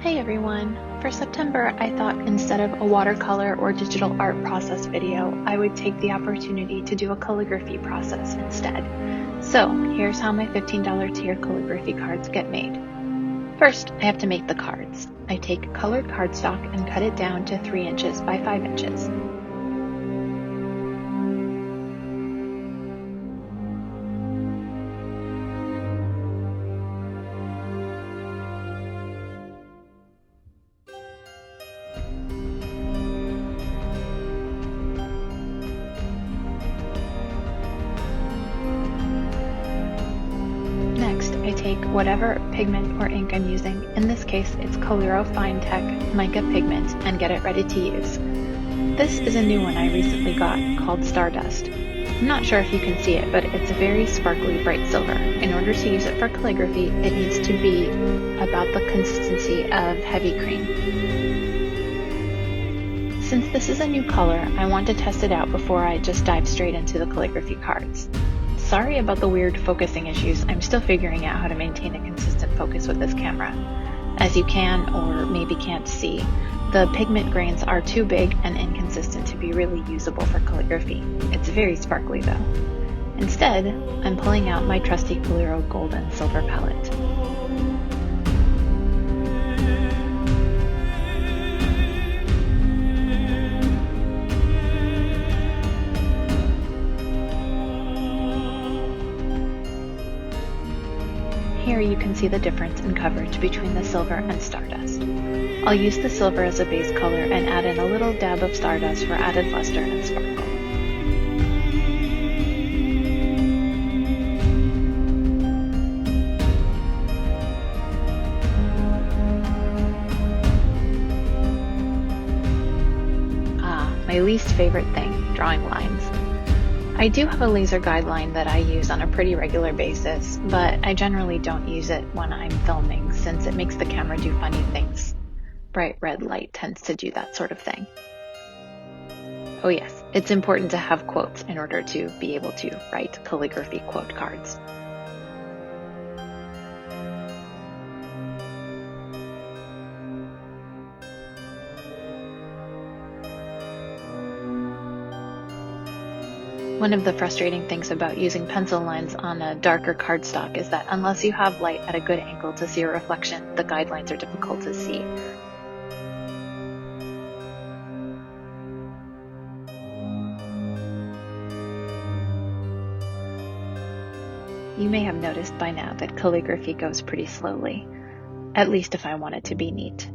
Hey everyone! For September, I thought instead of a watercolor or digital art process video, I would take the opportunity to do a calligraphy process instead. So here's how my $15 tier calligraphy cards get made. First, I have to make the cards. I take colored cardstock and cut it down to 3 inches by 5 inches. Next, I take whatever pigment or ink I'm using, in this case it's Calligraphy Fine Tech mica pigment, and get it ready to use. This is a new one I recently got called Stardust. I'm not sure if you can see it, but it's a very sparkly bright silver. In order to use it for calligraphy, it needs to be about the consistency of heavy cream. Since this is a new color, I want to test it out before I just dive straight into the calligraphy cards. Sorry about the weird focusing issues. I'm still figuring out how to maintain a consistent focus with this camera. As you can or maybe can't see, the pigment grains are too big and inconsistent to be really usable for calligraphy. It's very sparkly though. Instead, I'm pulling out my trusty Calligraphy gold and silver palette. Here you can see the difference in coverage between the silver and Stardust. I'll use the silver as a base color and add in a little dab of Stardust for added luster and sparkle. My least favorite thing, drawing lines. I do have a laser guideline that I use on a pretty regular basis, but I generally don't use it when I'm filming since it makes the camera do funny things. Bright red light tends to do that sort of thing. Oh yes, it's important to have quotes in order to be able to write calligraphy quote cards. One of the frustrating things about using pencil lines on a darker cardstock is that unless you have light at a good angle to see a reflection, the guidelines are difficult to see. You may have noticed by now that calligraphy goes pretty slowly, at least if I want it to be neat.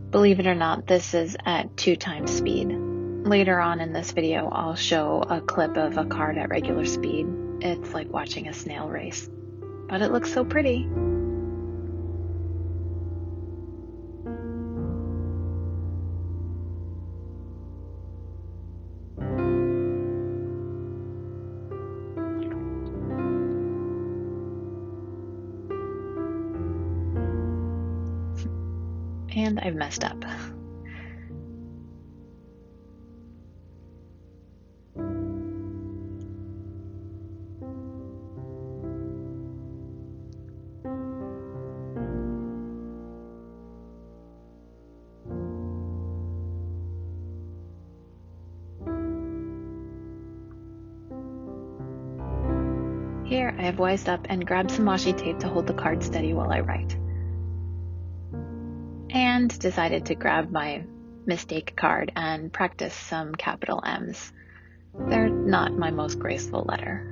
Believe it or not, this is at 2 times speed. Later on in this video, I'll show a clip of a card at regular speed. It's like watching a snail race, but it looks so pretty. And I've messed up. Here, I have wised up and grabbed some washi tape to hold the card steady while I write. And decided to grab my mistake card and practice some capital M's. They're not my most graceful letter.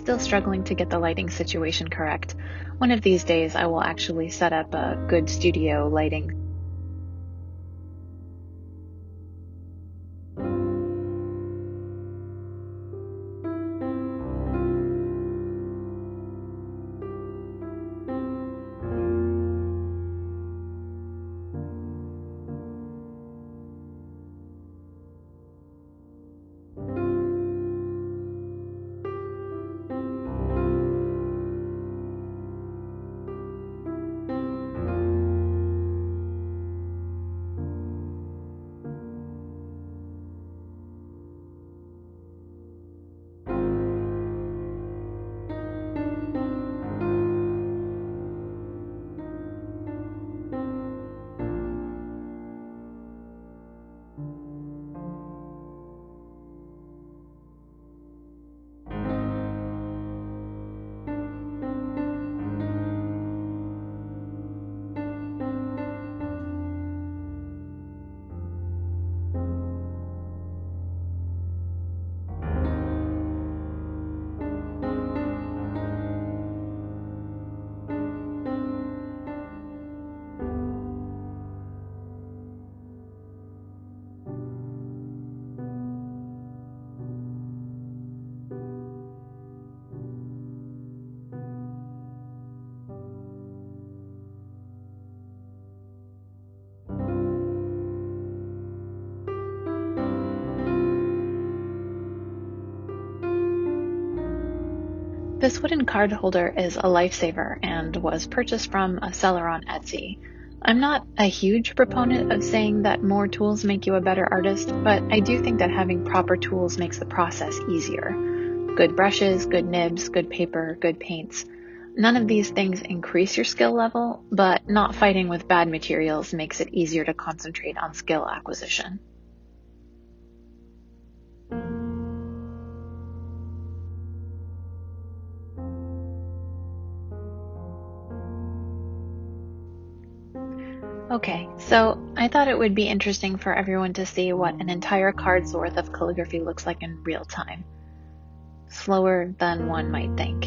still struggling to get the lighting situation correct. One of these days I will actually set up a good studio lighting. This wooden card holder is a lifesaver and was purchased from a seller on Etsy. I'm not a huge proponent of saying that more tools make you a better artist, but I do think that having proper tools makes the process easier. Good brushes, good nibs, good paper, good paints. None of these things increase your skill level, but not fighting with bad materials makes it easier to concentrate on skill acquisition. Okay, so I thought it would be interesting for everyone to see what an entire card's worth of calligraphy looks like in real time. Slower than one might think.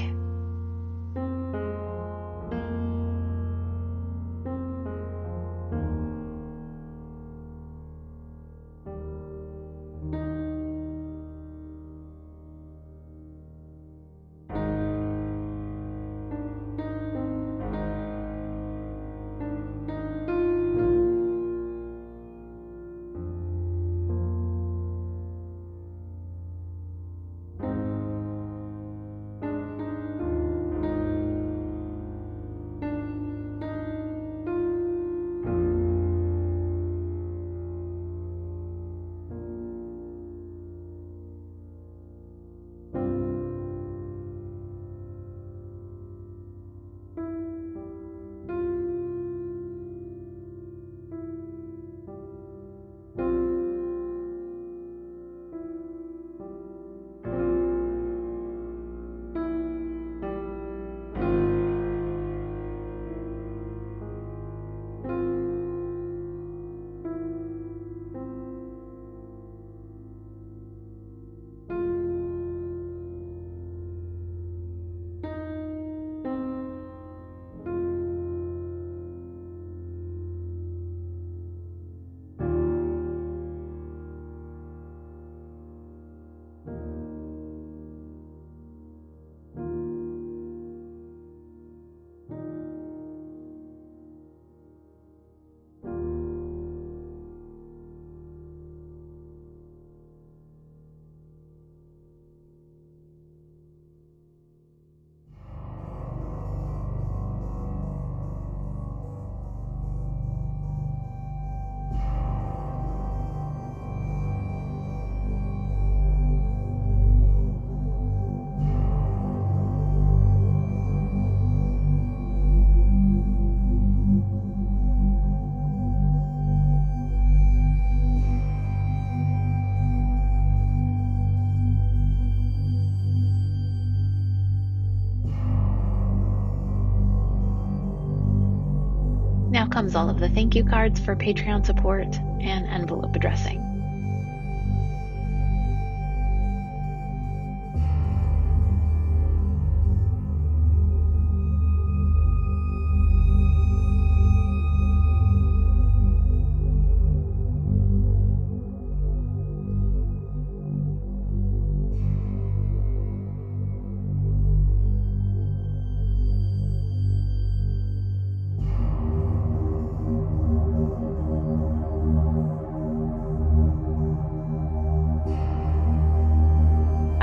Now comes all of the thank you cards for Patreon support and envelope addressing.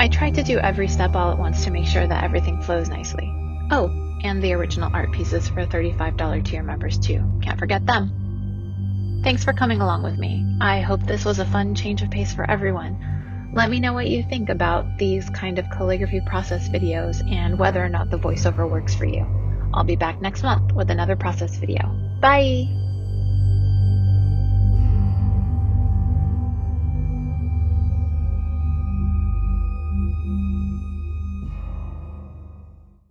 I tried to do every step all at once to make sure that everything flows nicely. Oh, and the original art pieces for $35 tier members too. Can't forget them. Thanks for coming along with me. I hope this was a fun change of pace for everyone. Let me know what you think about these kind of calligraphy process videos and whether or not the voiceover works for you. I'll be back next month with another process video. Bye!